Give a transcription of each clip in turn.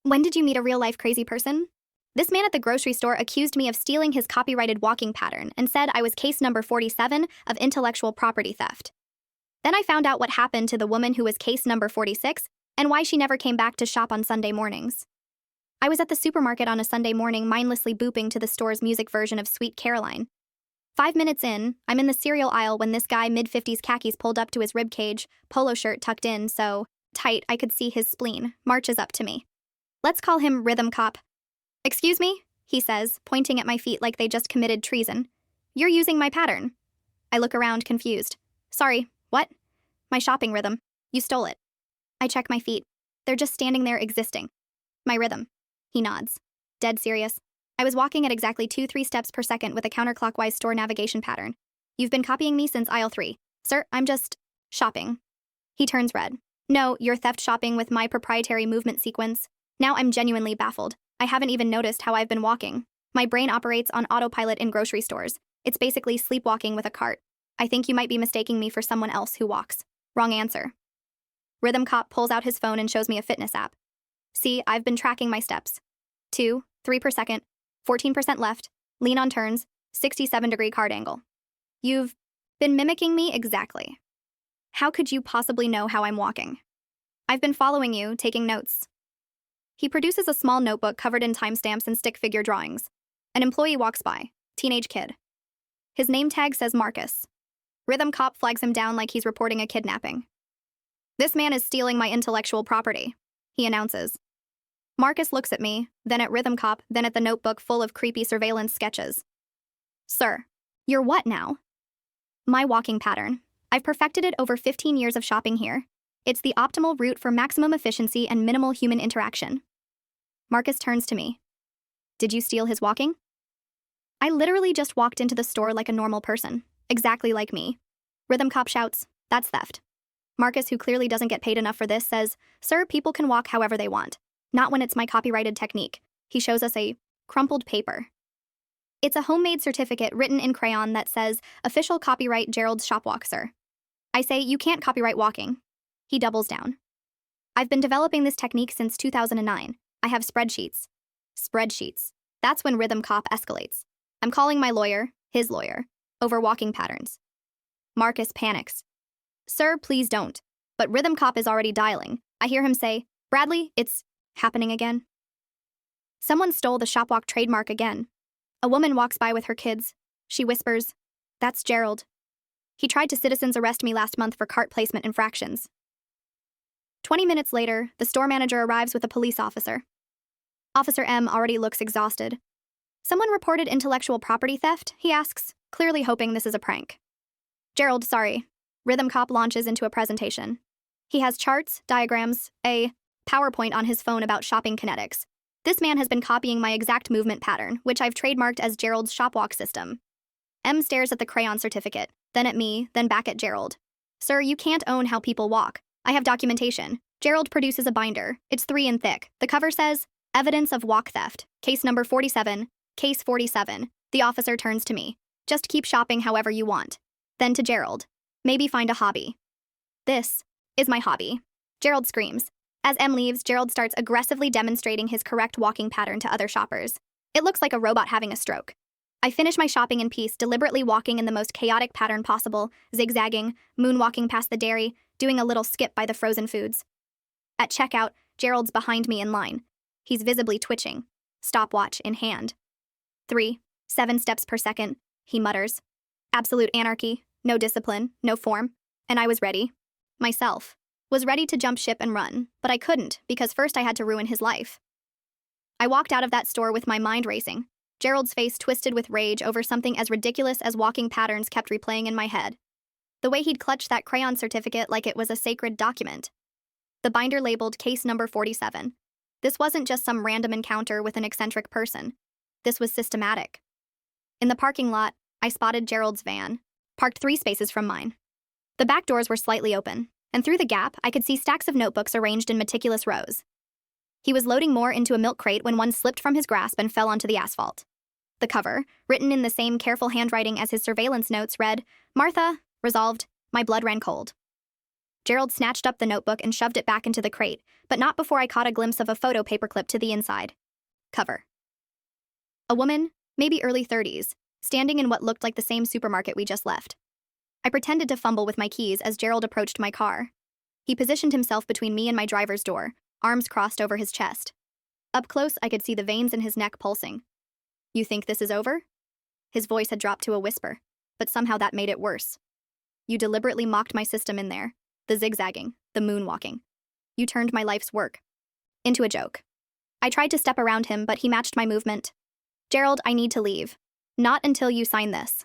When did you meet a real-life crazy person? This man at the grocery store accused me of stealing his copyrighted walking pattern and said I was case number 47 of intellectual property theft. Then I found out what happened to the woman who was case number 46 and why she never came back to shop on Sunday mornings. I was at the supermarket on a Sunday morning mindlessly booping to the store's music version of Sweet Caroline. 5 minutes in, I'm in the cereal aisle when this guy mid-50s khakis pulled up to his ribcage, polo shirt tucked in so tight I could see his spleen, marches up to me. Let's call him Rhythm Cop. "Excuse me?" he says, pointing at my feet like they just committed treason. "You're using my pattern." I look around, confused. "Sorry, what?" "My shopping rhythm. You stole it." I check my feet. They're just standing there existing. "My rhythm." He nods. Dead serious. I was walking at exactly 2-3 steps per second with a counterclockwise store navigation pattern. "You've been copying me since aisle 3. Sir, I'm just shopping." He turns red. "No, you're theft shopping with my proprietary movement sequence." Now I'm genuinely baffled. I haven't even noticed how I've been walking. My brain operates on autopilot in grocery stores. It's basically sleepwalking with a cart. "I think you might be mistaking me for someone else who walks." Wrong answer. Rhythm Cop pulls out his phone and shows me a fitness app. "See, I've been tracking my steps. 2, 3 per second, 14% left, lean on turns, 67-degree card angle." "You've been mimicking me exactly. How could you possibly know how I'm walking?" "I've been following you, taking notes." He produces a small notebook covered in timestamps and stick figure drawings. An employee walks by. Teenage kid. His name tag says Marcus. Rhythm Cop flags him down like he's reporting a kidnapping. "This man is stealing my intellectual property," he announces. Marcus looks at me, then at Rhythm Cop, then at the notebook full of creepy surveillance sketches. "Sir, you're what now?" "My walking pattern. I've perfected it over 15 years of shopping here. It's the optimal route for maximum efficiency and minimal human interaction." Marcus turns to me. "Did you steal his walking?" "I literally just walked into the store like a normal person, exactly like me." Rhythm Cop shouts, "That's theft." Marcus, who clearly doesn't get paid enough for this, says, "Sir, people can walk however they want. Not when it's my copyrighted technique." He shows us a crumpled paper. It's a homemade certificate written in crayon that says, "Official copyright Gerald's Shopwalk, sir." I say, "You can't copyright walking." He doubles down. "I've been developing this technique since 2009. I have spreadsheets." Spreadsheets. That's when Rhythm Cop escalates. "I'm calling my lawyer," his lawyer, "over walking patterns." Marcus panics. "Sir, please don't." But Rhythm Cop is already dialing. I hear him say, "Bradley, it's happening again. Someone stole the Shopwalk trademark again." A woman walks by with her kids. She whispers, "That's Gerald. He tried to citizens arrest me last month for cart placement infractions." 20 minutes later, the store manager arrives with a police officer. Officer M already looks exhausted. "Someone reported intellectual property theft?" he asks, clearly hoping this is a prank. "Gerald, sorry." Rhythm Cop launches into a presentation. He has charts, diagrams, a PowerPoint on his phone about shopping kinetics. "This man has been copying my exact movement pattern, which I've trademarked as Gerald's Shopwalk system." M stares at the crayon certificate, then at me, then back at Gerald. "Sir, you can't own how people walk. I have documentation." Gerald produces a binder. It's 3 in thick. The cover says, "Evidence of walk theft. Case number 47. Case 47. The officer turns to me. "Just keep shopping however you want." Then to Gerald. "Maybe find a hobby." "This is my hobby." Gerald screams. As M leaves, Gerald starts aggressively demonstrating his correct walking pattern to other shoppers. It looks like a robot having a stroke. I finish my shopping in peace, deliberately walking in the most chaotic pattern possible, zigzagging, moonwalking past the dairy, doing a little skip by the frozen foods. At checkout, Gerald's behind me in line. He's visibly twitching, stopwatch in hand. 3, 7 steps per second, he mutters. Absolute anarchy, no discipline, no form. And I was ready. Myself. Was ready to jump ship and run, but I couldn't because first I had to ruin his life. I walked out of that store with my mind racing. Gerald's face twisted with rage over something as ridiculous as walking patterns kept replaying in my head. The way he'd clutched that crayon certificate like it was a sacred document. The binder labeled case number 47. This wasn't just some random encounter with an eccentric person. This was systematic. In the parking lot, I spotted Gerald's van, parked 3 spaces from mine. The back doors were slightly open, and through the gap, I could see stacks of notebooks arranged in meticulous rows. He was loading more into a milk crate when one slipped from his grasp and fell onto the asphalt. The cover, written in the same careful handwriting as his surveillance notes, read, "Martha, resolved." My blood ran cold. Gerald snatched up the notebook and shoved it back into the crate, but not before I caught a glimpse of a photo paperclip to the inside. Cover. A woman, maybe early 30s, standing in what looked like the same supermarket we just left. I pretended to fumble with my keys as Gerald approached my car. He positioned himself between me and my driver's door, arms crossed over his chest. Up close, I could see the veins in his neck pulsing. "You think this is over?" His voice had dropped to a whisper, but somehow that made it worse. "You deliberately mocked my system in there. The zigzagging, the moonwalking. You turned my life's work into a joke." I tried to step around him, but he matched my movement. "Gerald, I need to leave. Not until you sign this."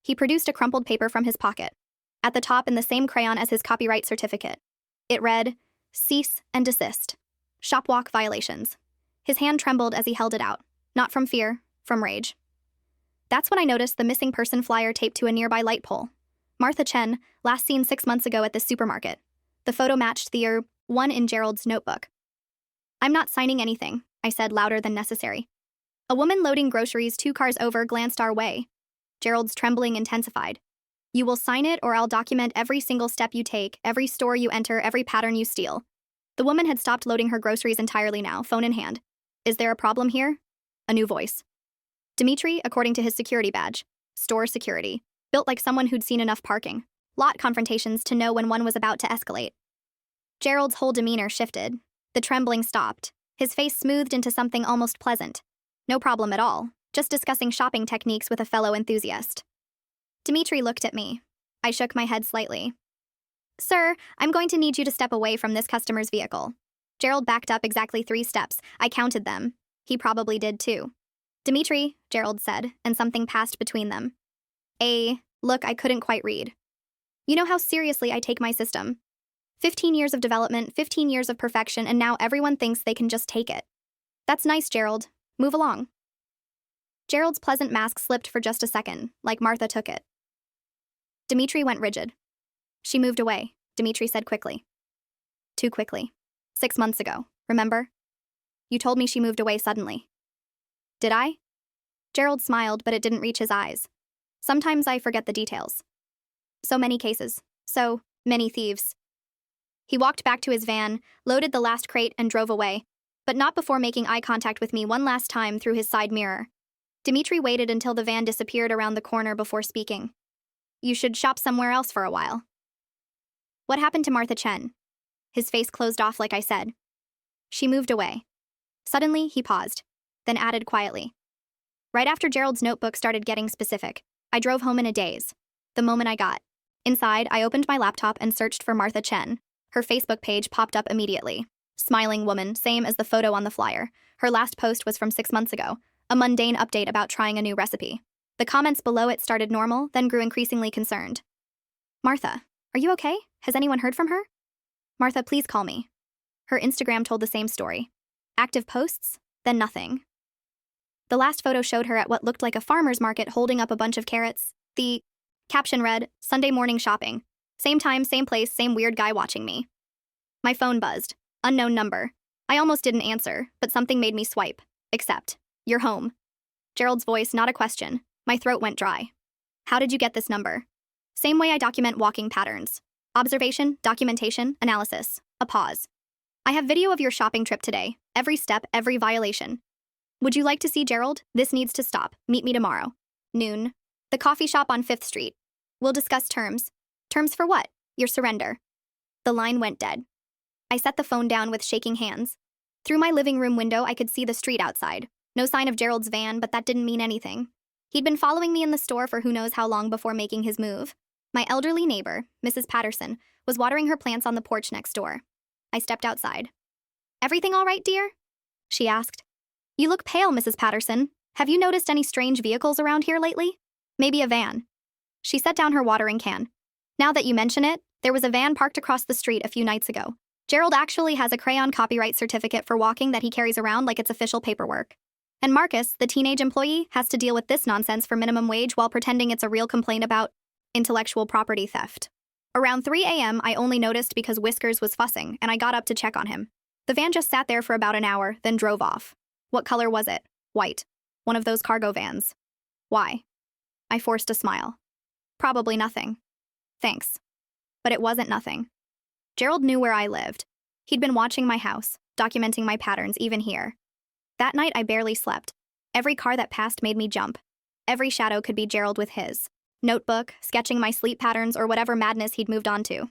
He produced a crumpled paper from his pocket. At the top, in the same crayon as his copyright certificate, it read, "Cease and desist. Shopwalk violations." His hand trembled as he held it out, not from fear, from rage. That's when I noticed the missing person flyer taped to a nearby light pole. Martha Chen, last seen 6 months ago at this supermarket. The photo matched the one in Gerald's notebook. "I'm not signing anything," I said louder than necessary. A woman loading groceries 2 cars over glanced our way. Gerald's trembling intensified. "You will sign it or I'll document every single step you take, every store you enter, every pattern you steal." The woman had stopped loading her groceries entirely now, phone in hand. "Is there a problem here?" A new voice. Dimitri, according to his security badge. Store security. Built like someone who'd seen enough parking lot confrontations to know when one was about to escalate. Gerald's whole demeanor shifted. The trembling stopped. His face smoothed into something almost pleasant. No problem at all. Just discussing shopping techniques with a fellow enthusiast. Dimitri looked at me. I shook my head slightly. "Sir, I'm going to need you to step away from this customer's vehicle." Gerald backed up exactly 3 steps. I counted them. He probably did too. "Dimitri," Gerald said, and something passed between them. Look, I couldn't quite read. "You know how seriously I take my system. 15 years of development, 15 years of perfection, and now everyone thinks they can just take it. That's nice, Gerald. Move along." Gerald's pleasant mask slipped for just a second, like Martha took it. Dimitri went rigid. "She moved away," Dimitri said quickly. "Too quickly. 6 months ago, remember? You told me she moved away suddenly." "Did I?" Gerald smiled, but it didn't reach his eyes. "Sometimes I forget the details. So many cases. So many thieves." He walked back to his van, loaded the last crate, and drove away, but not before making eye contact with me one last time through his side mirror. Dimitri waited until the van disappeared around the corner before speaking. "You should shop somewhere else for a while." "What happened to Martha Chen?" His face closed off like I said. "She moved away." Suddenly, he paused, then added quietly. "Right after Gerald's notebook started getting specific, I drove home in a daze. The moment I got inside, I opened my laptop and searched for Martha Chen. Her Facebook page popped up immediately. Smiling woman, same as the photo on the flyer. Her last post was from 6 months ago, a mundane update about trying a new recipe. The comments below it started normal, then grew increasingly concerned. "Martha, are you okay? Has anyone heard from her? Martha, please call me." Her Instagram told the same story. Active posts, then nothing. The last photo showed her at what looked like a farmer's market holding up a bunch of carrots. The caption read, "Sunday morning shopping. Same time, same place, same weird guy watching me." My phone buzzed. Unknown number. I almost didn't answer, but something made me swipe. Accept. "You're home." Gerald's voice, not a question. My throat went dry. "How did you get this number?" "Same way I document walking patterns. Observation, documentation, analysis." A pause. "I have video of your shopping trip today. Every step, every violation. Would you like to see Gerald? This needs to stop. Meet me tomorrow. Noon. The coffee shop on 5th Street. We'll discuss terms." "Terms for what?" "Your surrender." The line went dead. I set the phone down with shaking hands. Through my living room window, I could see the street outside. No sign of Gerald's van, but that didn't mean anything. He'd been following me in the store for who knows how long before making his move. My elderly neighbor, Mrs. Patterson, was watering her plants on the porch next door. I stepped outside. "Everything all right, dear?" she asked. "You look pale, Mrs. Patterson. Have you noticed any strange vehicles around here lately? Maybe a van." She set down her watering can. "Now that you mention it, there was a van parked across the street a few nights ago. Gerald actually has a crayon copyright certificate for walking that he carries around like it's official paperwork. And Marcus, the teenage employee, has to deal with this nonsense for minimum wage while pretending it's a real complaint about intellectual property theft." Around 3 a.m., I only noticed because Whiskers was fussing, and I got up to check on him. The van just sat there for about an hour, then drove off. What color was it? White. One of those cargo vans. Why? I forced a smile. Probably nothing. Thanks. But it wasn't nothing. Gerald knew where I lived. He'd been watching my house, documenting my patterns even here. That night, I barely slept. Every car that passed made me jump. Every shadow could be Gerald with his notebook, sketching my sleep patterns or whatever madness he'd moved on to.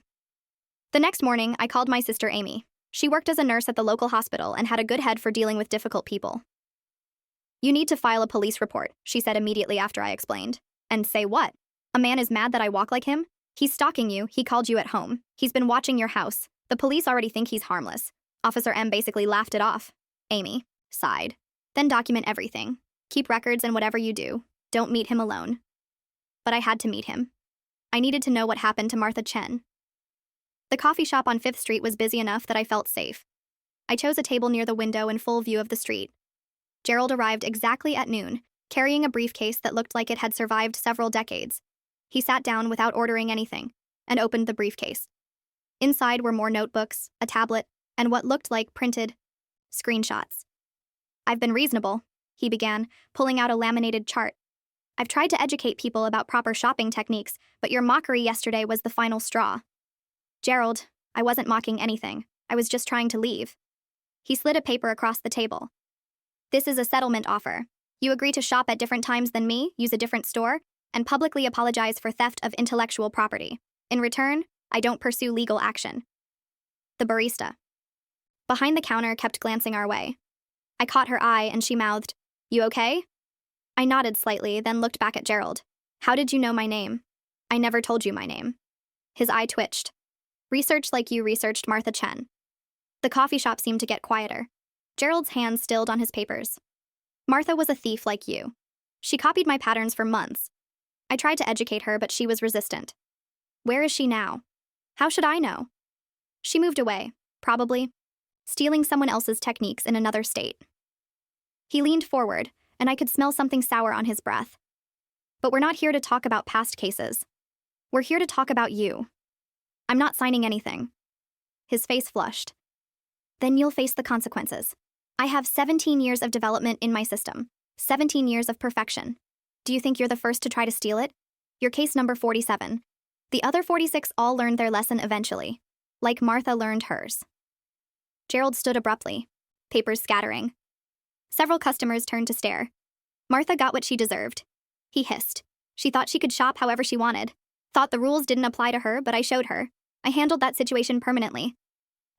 The next morning, I called my sister Amy. She worked as a nurse at the local hospital and had a good head for dealing with difficult people. "You need to file a police report," she said immediately after I explained. "And say what? A man is mad that I walk like him? He's stalking you, he called you at home. He's been watching your house. The police already think he's harmless." Officer M basically laughed it off. Amy sighed. "Then document everything. Keep records and whatever you do, don't meet him alone." But I had to meet him. I needed to know what happened to Martha Chen. The coffee shop on 5th Street was busy enough that I felt safe. I chose a table near the window in full view of the street. Gerald arrived exactly at noon, carrying a briefcase that looked like it had survived several decades. He sat down without ordering anything and opened the briefcase. Inside were more notebooks, a tablet, and what looked like printed screenshots. "I've been reasonable," he began, pulling out a laminated chart. "I've tried to educate people about proper shopping techniques, but your mockery yesterday was the final straw." "Gerald, I wasn't mocking anything. I was just trying to leave." He slid a paper across the table. "This is a settlement offer. You agree to shop at different times than me, use a different store, and publicly apologize for theft of intellectual property. In return, I don't pursue legal action." The barista behind the counter kept glancing our way. I caught her eye and she mouthed, "You okay?" I nodded slightly, then looked back at Gerald. "How did you know my name?" "I never told you my name." His eye twitched. "Research like you researched Martha Chen." The coffee shop seemed to get quieter. Gerald's hands stilled on his papers. "Martha was a thief like you. She copied my patterns for months. I tried to educate her, but she was resistant. Where is she now? How should I know? She moved away, probably, stealing someone else's techniques in another state." He leaned forward, and I could smell something sour on his breath. "But we're not here to talk about past cases. We're here to talk about you. I'm not signing anything." His face flushed. "Then you'll face the consequences. I have 17 years of development in my system, 17 years of perfection. Do you think you're the first to try to steal it? You're case number 47. The other 46 all learned their lesson eventually, like Martha learned hers." Gerald stood abruptly, papers scattering. Several customers turned to stare. "Martha got what she deserved," he hissed. "She thought she could shop however she wanted. Thought the rules didn't apply to her, but I showed her. I handled that situation permanently."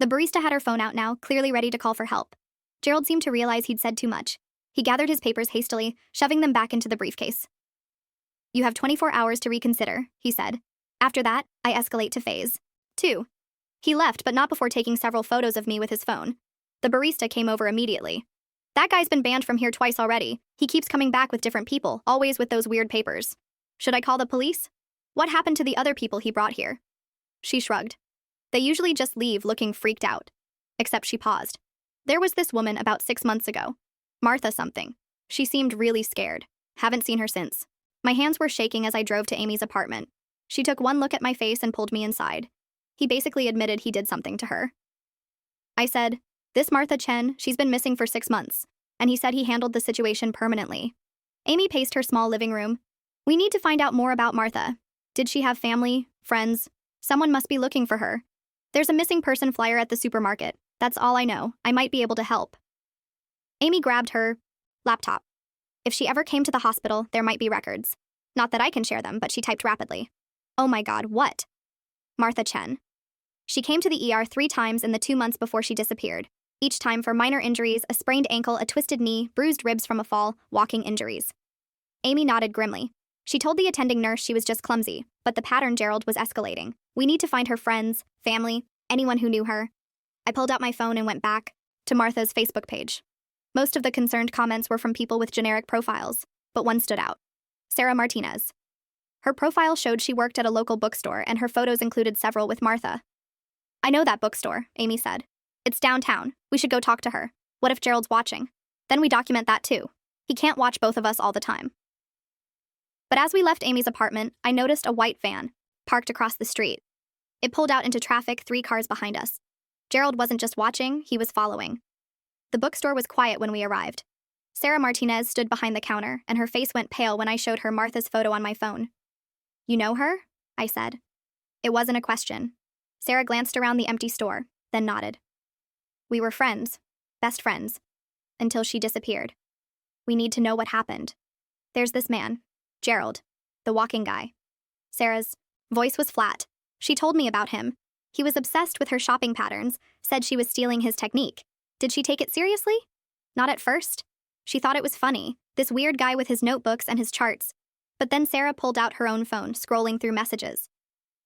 The barista had her phone out now, clearly ready to call for help. Gerald seemed to realize he'd said too much. He gathered his papers hastily, shoving them back into the briefcase. "You have 24 hours to reconsider," he said. "After that, I escalate to phase 2. He left, but not before taking several photos of me with his phone. The barista came over immediately. "That guy's been banned from here twice already. He keeps coming back with different people, always with those weird papers. Should I call the police? What happened to the other people he brought here?" She shrugged. "They usually just leave looking freaked out." Except she paused. "There was this woman about 6 months ago. Martha something. She seemed really scared. Haven't seen her since." My hands were shaking as I drove to Amy's apartment. She took one look at my face and pulled me inside. He basically admitted he did something to her. I said, "This Martha Chen, she's been missing for 6 months." And he said he handled the situation permanently. Amy paced her small living room. "We need to find out more about Martha. Did she have family, friends? Someone must be looking for her. There's a missing person flyer at the supermarket. That's all I know. I might be able to help." Amy grabbed her laptop. "If she ever came to the hospital, there might be records. Not that I can share them," but she typed rapidly. "Oh my God, what?" "Martha Chen. She came to the ER 3 times in the 2 months before she disappeared. Each time for minor injuries, a sprained ankle, a twisted knee, bruised ribs from a fall, walking injuries." Amy nodded grimly. She told the attending nurse she was just clumsy, but the pattern Gerald was escalating. "We need to find her friends, family, anyone who knew her." I pulled out my phone and went back to Martha's Facebook page. Most of the concerned comments were from people with generic profiles, but one stood out. Sarah Martinez. Her profile showed she worked at a local bookstore, and her photos included several with Martha. "I know that bookstore," Amy said. "It's downtown. We should go talk to her. What if Gerald's watching? Then we document that too. He can't watch both of us all the time." But as we left Amy's apartment, I noticed a white van, parked across the street. It pulled out into traffic 3 cars behind us. Gerald wasn't just watching, he was following. The bookstore was quiet when we arrived. Sarah Martinez stood behind the counter, and her face went pale when I showed her Martha's photo on my phone. "You know her?" I said. It wasn't a question. Sarah glanced around the empty store, then nodded. We were friends, best friends, until she disappeared. We need to know what happened. There's this man, Gerald, the walking guy. Sarah's voice was flat. She told me about him. He was obsessed with her shopping patterns, said she was stealing his technique. Did she take it seriously? Not at first. She thought it was funny, this weird guy with his notebooks and his charts. But then Sarah pulled out her own phone, scrolling through messages.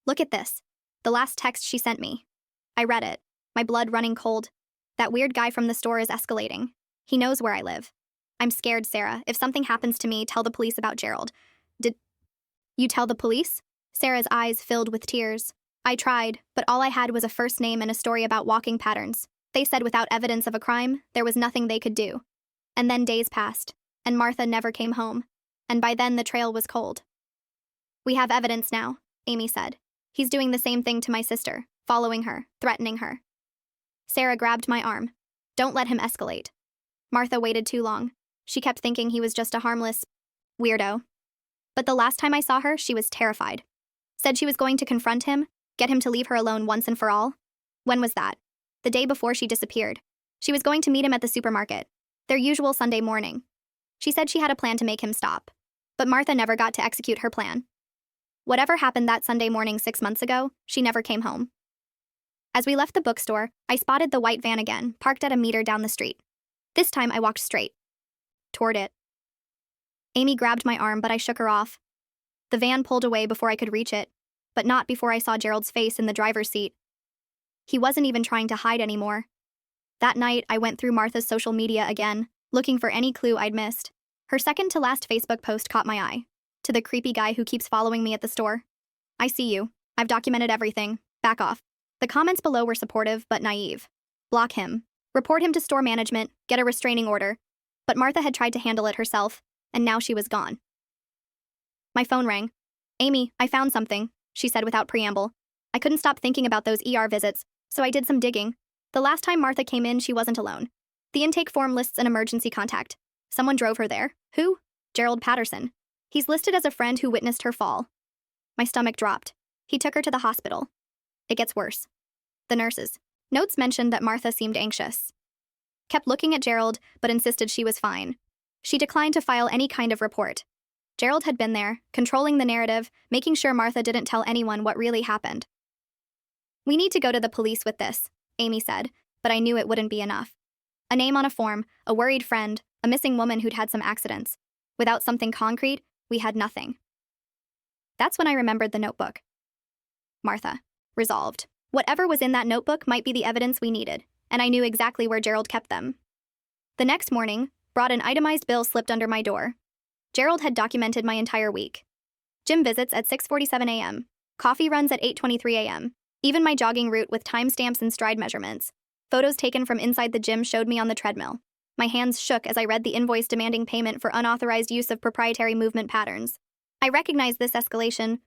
Look at this. The last text she sent me. I read it, my blood running cold. That weird guy from the store is escalating. He knows where I live. I'm scared, Sarah. If something happens to me, tell the police about Gerald. Did you tell the police? Sarah's eyes filled with tears. I tried, but all I had was a first name and a story about walking patterns. They said without evidence of a crime, there was nothing they could do. And then days passed, and Martha never came home. And by then the trail was cold. We have evidence now, Amy said. He's doing the same thing to my sister, following her, threatening her. Sarah grabbed my arm. Don't let him escalate. Martha waited too long. She kept thinking he was just a harmless weirdo. But the last time I saw her, she was terrified. Said she was going to confront him, get him to leave her alone once and for all. When was that? The day before she disappeared. She was going to meet him at the supermarket, their usual Sunday morning. She said she had a plan to make him stop. But Martha never got to execute her plan. Whatever happened that Sunday morning 6 months ago, she never came home. As we left the bookstore, I spotted the white van again, parked at a meter down the street. This time I walked straight toward it. Amy grabbed my arm, but I shook her off. The van pulled away before I could reach it, but not before I saw Gerald's face in the driver's seat. He wasn't even trying to hide anymore. That night, I went through Martha's social media again, looking for any clue I'd missed. Her second-to-last Facebook post caught my eye. To the creepy guy who keeps following me at the store. I see you. I've documented everything. Back off. The comments below were supportive but naive. Block him. Report him to store management. Get a restraining order. But Martha had tried to handle it herself, and now she was gone. My phone rang. Amy, I found something, she said without preamble. I couldn't stop thinking about those ER visits, so I did some digging. The last time Martha came in, she wasn't alone. The intake form lists an emergency contact. Someone drove her there. Who? Gerald Patterson. He's listed as a friend who witnessed her fall. My stomach dropped. He took her to the hospital. It gets worse. The nurses. Notes mentioned that Martha seemed anxious. Kept looking at Gerald, but insisted she was fine. She declined to file any kind of report. Gerald had been there, controlling the narrative, making sure Martha didn't tell anyone what really happened. We need to go to the police with this, Amy said, but I knew it wouldn't be enough. A name on a form, a worried friend, a missing woman who'd had some accidents. Without something concrete, we had nothing. That's when I remembered the notebook. Martha. Resolved. Whatever was in that notebook might be the evidence we needed, and I knew exactly where Gerald kept them. The next morning, brought an itemized bill slipped under my door. Gerald had documented my entire week. Gym visits at 6:47 a.m., coffee runs at 8:23 a.m., even my jogging route with timestamps and stride measurements. Photos taken from inside the gym showed me on the treadmill. My hands shook as I read the invoice demanding payment for unauthorized use of proprietary movement patterns. I recognized this escalation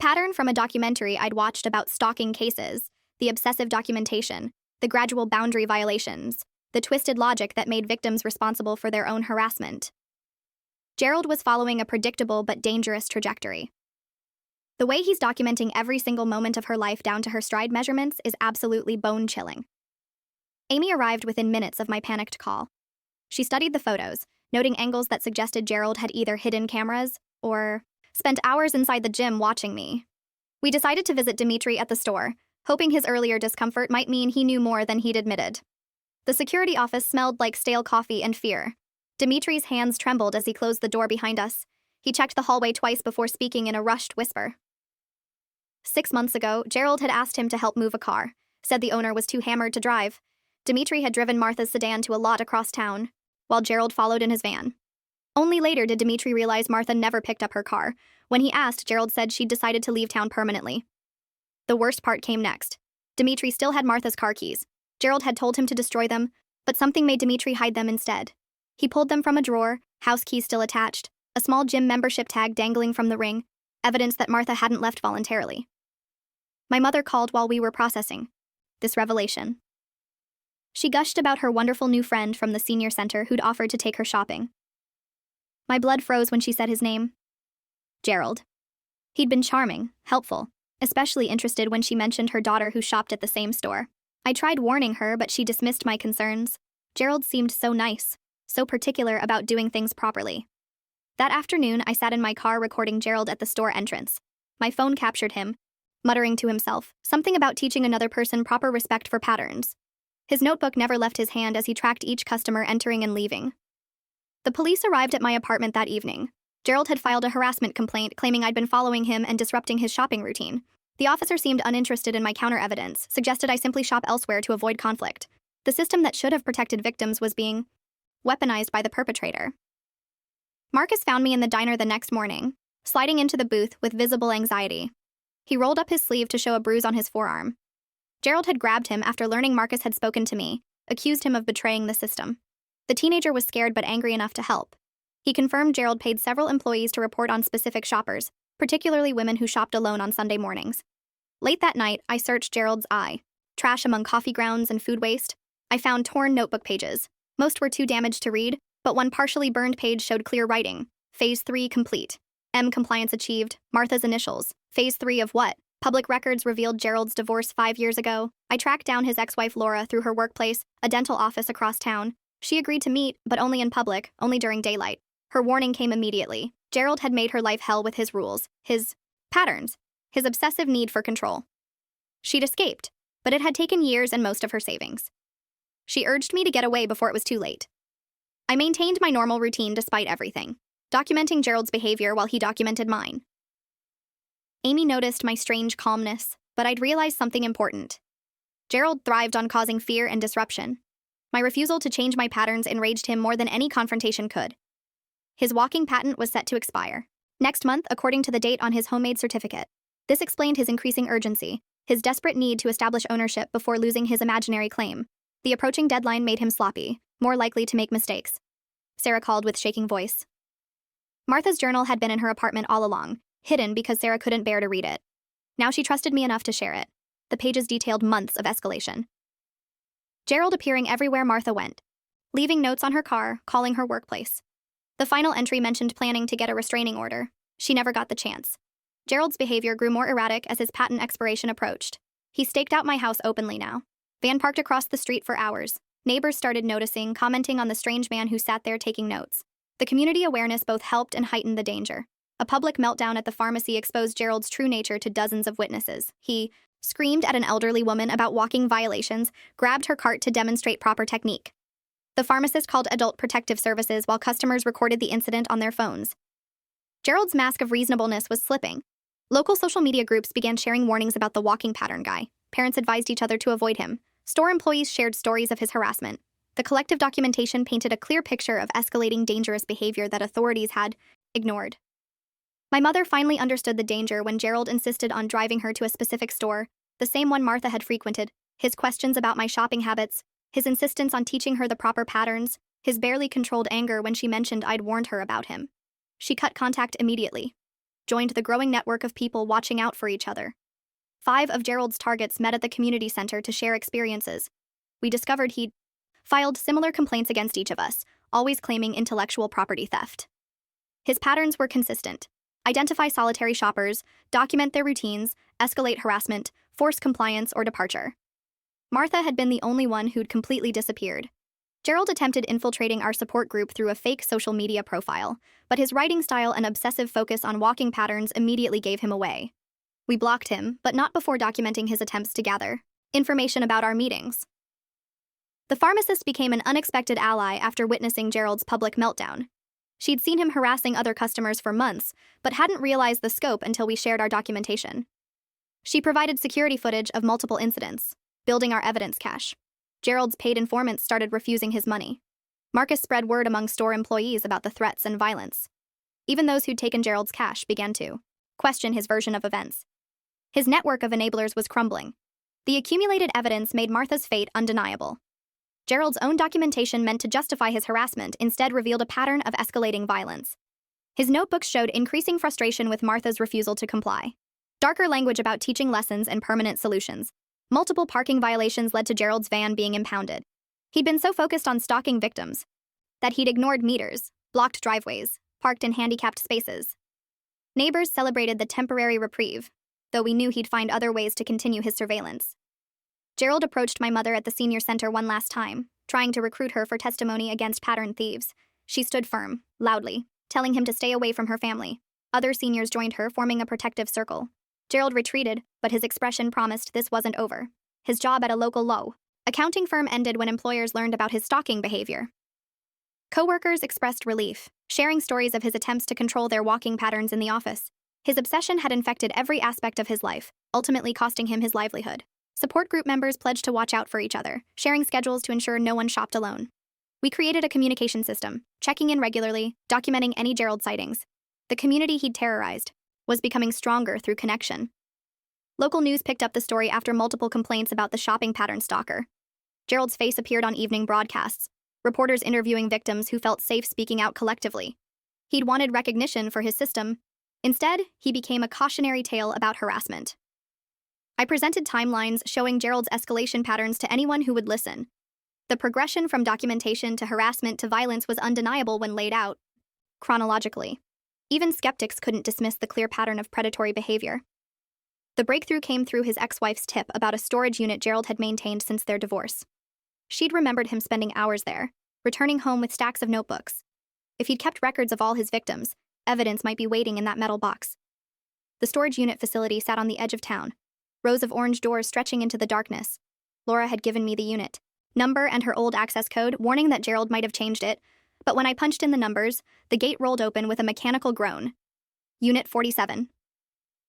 pattern from a documentary I'd watched about stalking cases, the obsessive documentation, the gradual boundary violations, the twisted logic that made victims responsible for their own harassment. Gerald was following a predictable but dangerous trajectory. The way he's documenting every single moment of her life down to her stride measurements is absolutely bone-chilling. Amy arrived within minutes of my panicked call. She studied the photos, noting angles that suggested Gerald had either hidden cameras or spent hours inside the gym watching me. We decided to visit Dimitri at the store, hoping his earlier discomfort might mean he knew more than he'd admitted. The security office smelled like stale coffee and fear. Dimitri's hands trembled as he closed the door behind us. He checked the hallway twice before speaking in a rushed whisper. 6 months ago, Gerald had asked him to help move a car, said the owner was too hammered to drive. Dimitri had driven Martha's sedan to a lot across town, while Gerald followed in his van. Only later did Dimitri realize Martha never picked up her car. When he asked, Gerald said she'd decided to leave town permanently. The worst part came next. Dimitri still had Martha's car keys. Gerald had told him to destroy them, but something made Dimitri hide them instead. He pulled them from a drawer, house keys still attached, a small gym membership tag dangling from the ring, evidence that Martha hadn't left voluntarily. My mother called while we were processing this revelation. She gushed about her wonderful new friend from the senior center who'd offered to take her shopping. My blood froze when she said his name. Gerald. He'd been charming, helpful, especially interested when she mentioned her daughter who shopped at the same store. I tried warning her, but she dismissed my concerns. Gerald seemed so nice, so particular about doing things properly. That afternoon, I sat in my car recording Gerald at the store entrance. My phone captured him, muttering to himself, something about teaching another person proper respect for patterns. His notebook never left his hand as he tracked each customer entering and leaving. The police arrived at my apartment that evening. Gerald had filed a harassment complaint claiming I'd been following him and disrupting his shopping routine. The officer seemed uninterested in my counter-evidence, suggested I simply shop elsewhere to avoid conflict. The system that should have protected victims was being weaponized by the perpetrator. Marcus found me in the diner the next morning, sliding into the booth with visible anxiety. He rolled up his sleeve to show a bruise on his forearm. Gerald had grabbed him after learning Marcus had spoken to me, accused him of betraying the system. The teenager was scared but angry enough to help. He confirmed Gerald paid several employees to report on specific shoppers, particularly women who shopped alone on Sunday mornings. Late that night, I searched Gerald's trash among coffee grounds and food waste. I found torn notebook pages. Most were too damaged to read, but one partially burned page showed clear writing. Phase 3 complete. M compliance achieved. Martha's initials. Phase 3 of what? Public records revealed Gerald's divorce 5 years ago. I tracked down his ex-wife Laura through her workplace, a dental office across town. She agreed to meet, but only in public, only during daylight. Her warning came immediately. Gerald had made her life hell with his rules, his patterns, his obsessive need for control. She'd escaped, but it had taken years and most of her savings. She urged me to get away before it was too late. I maintained my normal routine despite everything, documenting Gerald's behavior while he documented mine. Amy noticed my strange calmness, but I'd realized something important. Gerald thrived on causing fear and disruption. My refusal to change my patterns enraged him more than any confrontation could. His walking patent was set to expire next month, according to the date on his homemade certificate. This explained his increasing urgency, his desperate need to establish ownership before losing his imaginary claim. The approaching deadline made him sloppy, more likely to make mistakes. Sarah called with shaking voice. Martha's journal had been in her apartment all along, hidden because Sarah couldn't bear to read it. Now she trusted me enough to share it. The pages detailed months of escalation. Gerald appearing everywhere Martha went, leaving notes on her car, calling her workplace. The final entry mentioned planning to get a restraining order. She never got the chance. Gerald's behavior grew more erratic as his patent expiration approached. He staked out my house openly now. Van parked across the street for hours. Neighbors started noticing, commenting on the strange man who sat there taking notes. The community awareness both helped and heightened the danger. A public meltdown at the pharmacy exposed Gerald's true nature to dozens of witnesses. He screamed at an elderly woman about walking violations, grabbed her cart to demonstrate proper technique. The pharmacist called Adult Protective Services while customers recorded the incident on their phones. Gerald's mask of reasonableness was slipping. Local social media groups began sharing warnings about the walking pattern guy. Parents advised each other to avoid him. Store employees shared stories of his harassment. The collective documentation painted a clear picture of escalating dangerous behavior that authorities had ignored. My mother finally understood the danger when Gerald insisted on driving her to a specific store, the same one Martha had frequented. His questions about my shopping habits, his insistence on teaching her the proper patterns, his barely controlled anger when she mentioned I'd warned her about him. She cut contact immediately, joined the growing network of people watching out for each other. 5 of Gerald's targets met at the community center to share experiences. We discovered he'd filed similar complaints against each of us, always claiming intellectual property theft. His patterns were consistent. Identify solitary shoppers, document their routines, escalate harassment, force compliance or departure. Martha had been the only one who'd completely disappeared. Gerald attempted infiltrating our support group through a fake social media profile, but his writing style and obsessive focus on walking patterns immediately gave him away. We blocked him, but not before documenting his attempts to gather information about our meetings. The pharmacist became an unexpected ally after witnessing Gerald's public meltdown. She'd seen him harassing other customers for months, but hadn't realized the scope until we shared our documentation. She provided security footage of multiple incidents, building our evidence cache. Gerald's paid informants started refusing his money. Marcus spread word among store employees about the threats and violence. Even those who'd taken Gerald's cash began to question his version of events. His network of enablers was crumbling. The accumulated evidence made Martha's fate undeniable. Gerald's own documentation meant to justify his harassment instead revealed a pattern of escalating violence. His notebooks showed increasing frustration with Martha's refusal to comply. Darker language about teaching lessons and permanent solutions. Multiple parking violations led to Gerald's van being impounded. He'd been so focused on stalking victims that he'd ignored meters, blocked driveways, parked in handicapped spaces. Neighbors celebrated the temporary reprieve. though we knew he'd find other ways to continue his surveillance. Gerald approached my mother at the senior center one last time, trying to recruit her for testimony against pattern thieves. She stood firm, loudly, telling him to stay away from her family. Other seniors joined her, forming a protective circle. Gerald retreated, but his expression promised this wasn't over. His job at a local low accounting firm ended when employers learned about his stalking behavior. Coworkers expressed relief, sharing stories of his attempts to control their walking patterns in the office. His obsession had infected every aspect of his life, ultimately costing him his livelihood. Support group members pledged to watch out for each other, sharing schedules to ensure no one shopped alone. We created a communication system, checking in regularly, documenting any Gerald sightings. The community he'd terrorized was becoming stronger through connection. Local news picked up the story after multiple complaints about the shopping pattern stalker. Gerald's face appeared on evening broadcasts, reporters interviewing victims who felt safe speaking out collectively. He'd wanted recognition for his system. Instead, he became a cautionary tale about harassment. I presented timelines showing Gerald's escalation patterns to anyone who would listen. The progression from documentation to harassment to violence was undeniable when laid out chronologically. Even skeptics couldn't dismiss the clear pattern of predatory behavior. The breakthrough came through his ex-wife's tip about a storage unit Gerald had maintained since their divorce. She'd remembered him spending hours there, returning home with stacks of notebooks. If he'd kept records of all his victims, evidence might be waiting in that metal box. The storage unit facility sat on the edge of town, rows of orange doors stretching into the darkness. Laura had given me the unit number and her old access code, warning that Gerald might have changed it, but when I punched in the numbers, the gate rolled open with a mechanical groan. Unit 47.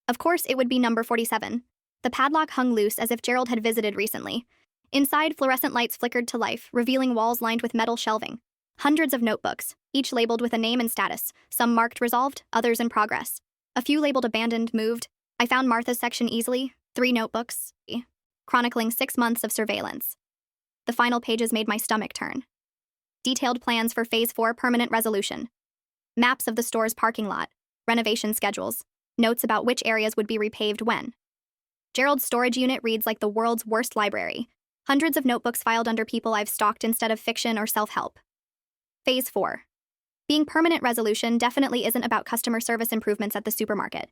Of course, it would be number 47. The padlock hung loose as if Gerald had visited recently. Inside, fluorescent lights flickered to life, revealing walls lined with metal shelving. Hundreds of notebooks, each labeled with a name and status, some marked resolved, others in progress. A few labeled abandoned, moved. I found Martha's section easily, 3 notebooks, chronicling 6 months of surveillance. The final pages made my stomach turn. Detailed plans for Phase 4 permanent resolution. Maps of the store's parking lot, renovation schedules, notes about which areas would be repaved when. Gerald's storage unit reads like the world's worst library. Hundreds of notebooks filed under people I've stalked instead of fiction or self-help. Phase 4. Being permanent resolution definitely isn't about customer service improvements at the supermarket.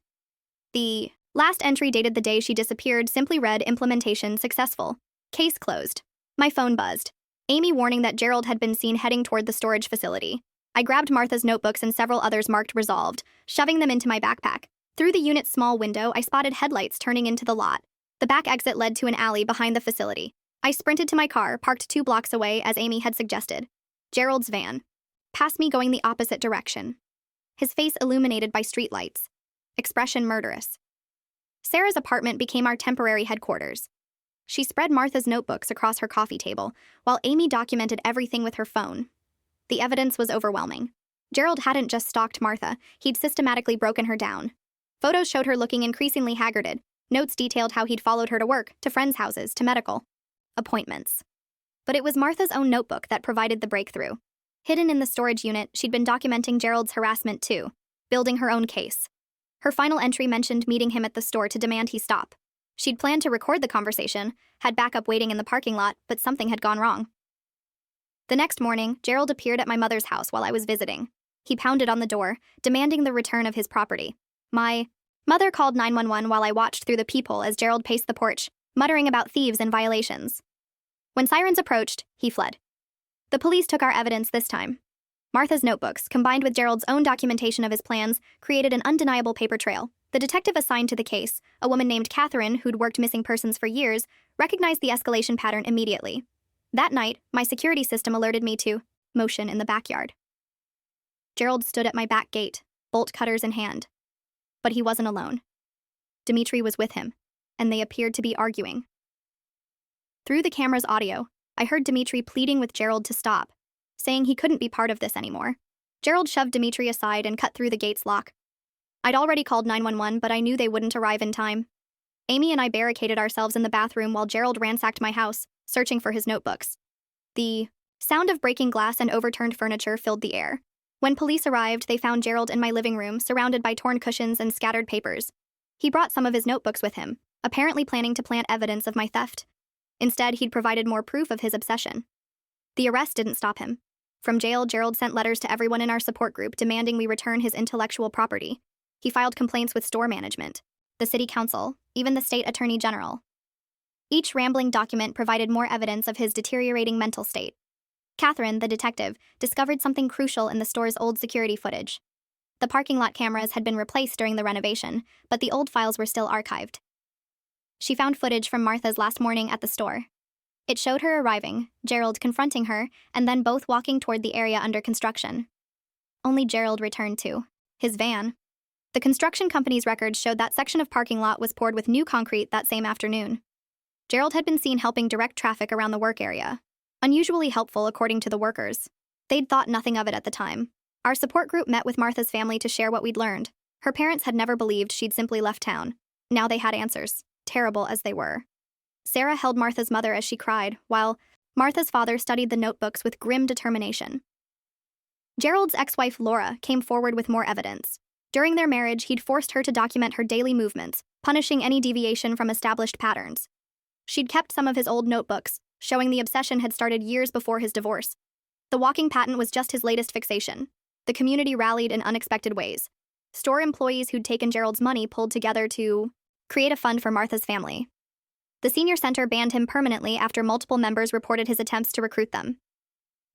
The last entry dated the day she disappeared simply read implementation successful. Case closed. My phone buzzed. Amy warning that Gerald had been seen heading toward the storage facility. I grabbed Martha's notebooks and several others marked resolved, shoving them into my backpack. Through the unit's small window, I spotted headlights turning into the lot. The back exit led to an alley behind the facility. I sprinted to my car, parked 2 blocks away as Amy had suggested. Gerald's van passed me going the opposite direction. His face illuminated by streetlights. Expression murderous. Sarah's apartment became our temporary headquarters. She spread Martha's notebooks across her coffee table, while Amy documented everything with her phone. The evidence was overwhelming. Gerald hadn't just stalked Martha, he'd systematically broken her down. Photos showed her looking increasingly haggarded. Notes detailed how he'd followed her to work, to friends' houses, to medical appointments. But it was Martha's own notebook that provided the breakthrough. Hidden in the storage unit, she'd been documenting Gerald's harassment too, building her own case. Her final entry mentioned meeting him at the store to demand he stop. She'd planned to record the conversation, had backup waiting in the parking lot, but something had gone wrong. The next morning, Gerald appeared at my mother's house while I was visiting. He pounded on the door, demanding the return of his property. My mother called 911 while I watched through the peephole as Gerald paced the porch, muttering about thieves and violations. When sirens approached, he fled. The police took our evidence this time. Martha's notebooks, combined with Gerald's own documentation of his plans, created an undeniable paper trail. The detective assigned to the case, a woman named Catherine who'd worked missing persons for years, recognized the escalation pattern immediately. That night, my security system alerted me to motion in the backyard. Gerald stood at my back gate, bolt cutters in hand. But he wasn't alone. Dimitri was with him, and they appeared to be arguing. Through the camera's audio, I heard Dimitri pleading with Gerald to stop, saying he couldn't be part of this anymore. Gerald shoved Dimitri aside and cut through the gate's lock. I'd already called 911, but I knew they wouldn't arrive in time. Amy and I barricaded ourselves in the bathroom while Gerald ransacked my house, searching for his notebooks. The sound of breaking glass and overturned furniture filled the air. When police arrived, they found Gerald in my living room, surrounded by torn cushions and scattered papers. He brought some of his notebooks with him, apparently planning to plant evidence of my theft. Instead, he'd provided more proof of his obsession. The arrest didn't stop him. From jail, Gerald sent letters to everyone in our support group demanding we return his intellectual property. He filed complaints with store management. the city council, even the state attorney general. Each rambling document provided more evidence of his deteriorating mental state. Catherine, the detective, discovered something crucial in the store's old security footage. The parking lot cameras had been replaced during the renovation, but the old files were still archived. She found footage from Martha's last morning at the store. It showed her arriving, Gerald confronting her, and then both walking toward the area under construction. Only Gerald returned to his van. The construction company's records showed that section of parking lot was poured with new concrete that same afternoon. Gerald had been seen helping direct traffic around the work area. Unusually helpful, according to the workers. They'd thought nothing of it at the time. Our support group met with Martha's family to share what we'd learned. Her parents had never believed she'd simply left town. Now they had answers, terrible as they were. Sarah held Martha's mother as she cried, while Martha's father studied the notebooks with grim determination. Gerald's ex-wife Laura came forward with more evidence. During their marriage, he'd forced her to document her daily movements, punishing any deviation from established patterns. She'd kept some of his old notebooks, showing the obsession had started years before his divorce. The walking patent was just his latest fixation. The community rallied in unexpected ways. Store employees who'd taken Gerald's money pulled together to create a fund for Martha's family. The senior center banned him permanently after multiple members reported his attempts to recruit them.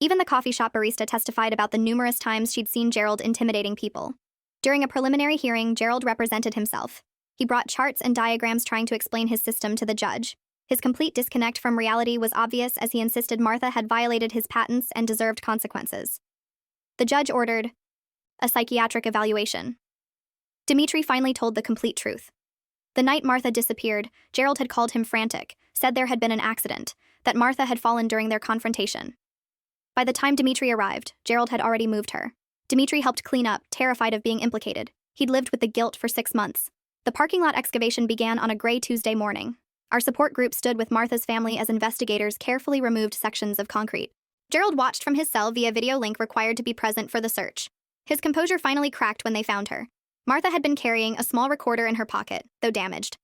Even the coffee shop barista testified about the numerous times she'd seen Gerald intimidating people. During a preliminary hearing, Gerald represented himself. He brought charts and diagrams trying to explain his system to the judge. His complete disconnect from reality was obvious as he insisted Martha had violated his patents and deserved consequences. The judge ordered a psychiatric evaluation. Dimitri finally told the complete truth. The night Martha disappeared, Gerald had called him frantic, said there had been an accident, that Martha had fallen during their confrontation. By the time Dimitri arrived, Gerald had already moved her. Dimitri helped clean up, terrified of being implicated. He'd lived with the guilt for 6 months. The parking lot excavation began on a gray Tuesday morning. Our support group stood with Martha's family as investigators carefully removed sections of concrete. Gerald watched from his cell via video link required to be present for the search. His composure finally cracked when they found her. Martha had been carrying a small recorder in her pocket, though damaged.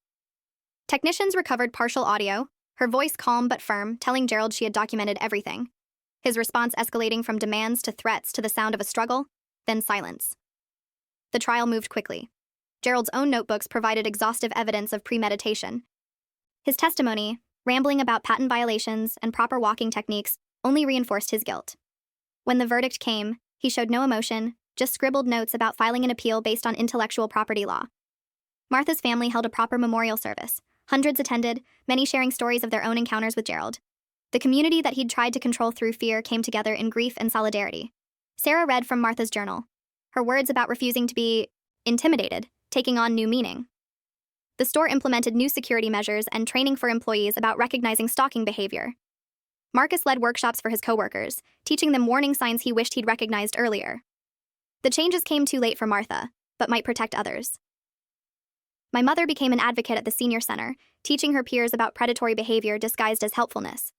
Technicians recovered partial audio, her voice calm but firm, telling Gerald she had documented everything. His response escalating from demands to threats to the sound of a struggle, then silence. The trial moved quickly. Gerald's own notebooks provided exhaustive evidence of premeditation. His testimony, rambling about patent violations and proper walking techniques, only reinforced his guilt. When the verdict came, he showed no emotion, just scribbled notes about filing an appeal based on intellectual property law. Martha's family held a proper memorial service. Hundreds attended, many sharing stories of their own encounters with Gerald. The community that he'd tried to control through fear came together in grief and solidarity. Sarah read from Martha's journal. Her words about refusing to be intimidated, taking on new meaning. The store implemented new security measures and training for employees about recognizing stalking behavior. Marcus led workshops for his coworkers, teaching them warning signs he wished he'd recognized earlier. The changes came too late for Martha, but might protect others. My mother became an advocate at the senior center, teaching her peers about predatory behavior disguised as helpfulness.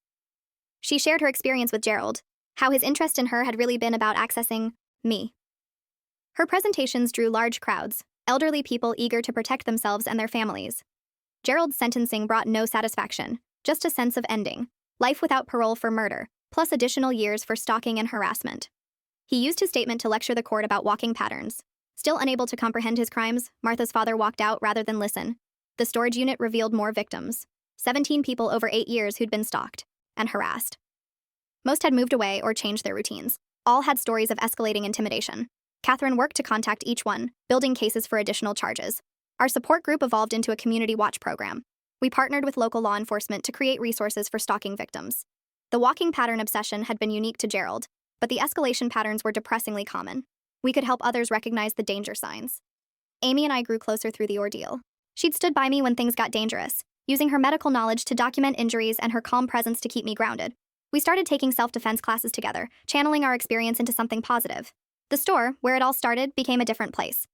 She shared her experience with Gerald, how his interest in her had really been about accessing me. Her presentations drew large crowds, elderly people eager to protect themselves and their families. Gerald's sentencing brought no satisfaction, just a sense of ending, life without parole for murder, plus additional years for stalking and harassment. He used his statement to lecture the court about walking patterns. Still unable to comprehend his crimes, Martha's father walked out rather than listen. The storage unit revealed more victims. 17 people over 8 years who'd been stalked and harassed. Most had moved away or changed their routines. All had stories of escalating intimidation. Catherine worked to contact each one, building cases for additional charges. Our support group evolved into a community watch program. We partnered with local law enforcement to create resources for stalking victims. The walking pattern obsession had been unique to Gerald, but the escalation patterns were depressingly common. We could help others recognize the danger signs. Amy and I grew closer through the ordeal. She'd stood by me when things got dangerous, using her medical knowledge to document injuries and her calm presence to keep me grounded. We started taking self-defense classes together, channeling our experience into something positive. The store, where it all started, became a different place.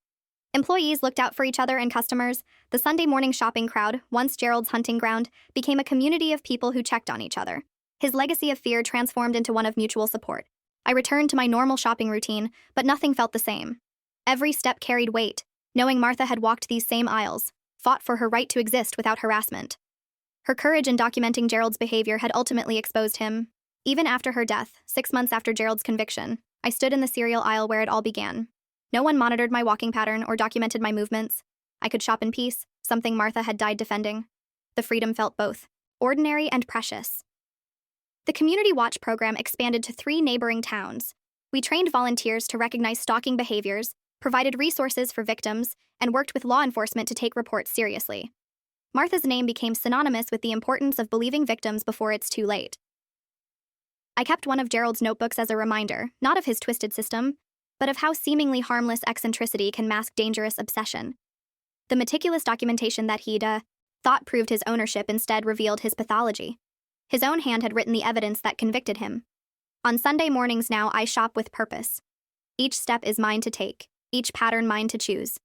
Employees looked out for each other and customers. The Sunday morning shopping crowd, once Gerald's hunting ground, became a community of people who checked on each other. His legacy of fear transformed into one of mutual support. I returned to my normal shopping routine, but nothing felt the same. Every step carried weight, knowing Martha had walked these same aisles, fought for her right to exist without harassment. Her courage in documenting Gerald's behavior had ultimately exposed him. Even after her death, 6 months after Gerald's conviction, I stood in the cereal aisle where it all began. No one monitored my walking pattern or documented my movements. I could shop in peace, something Martha had died defending. The freedom felt both ordinary and precious. The Community Watch program expanded to 3 neighboring towns. We trained volunteers to recognize stalking behaviors, provided resources for victims, and worked with law enforcement to take reports seriously. Martha's name became synonymous with the importance of believing victims before it's too late. I kept one of Gerald's notebooks as a reminder, not of his twisted system, but of how seemingly harmless eccentricity can mask dangerous obsession. The meticulous documentation that he'd thought proved his ownership instead revealed his pathology. His own hand had written the evidence that convicted him. On Sunday mornings now, I shop with purpose. Each step is mine to take, each pattern mine to choose.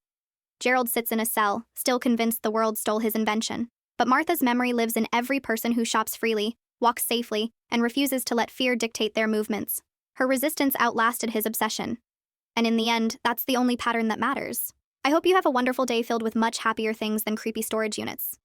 Gerald sits in a cell, still convinced the world stole his invention. But Martha's memory lives in every person who shops freely, walks safely, and refuses to let fear dictate their movements. Her resistance outlasted his obsession. And in the end, that's the only pattern that matters. I hope you have a wonderful day filled with much happier things than creepy storage units.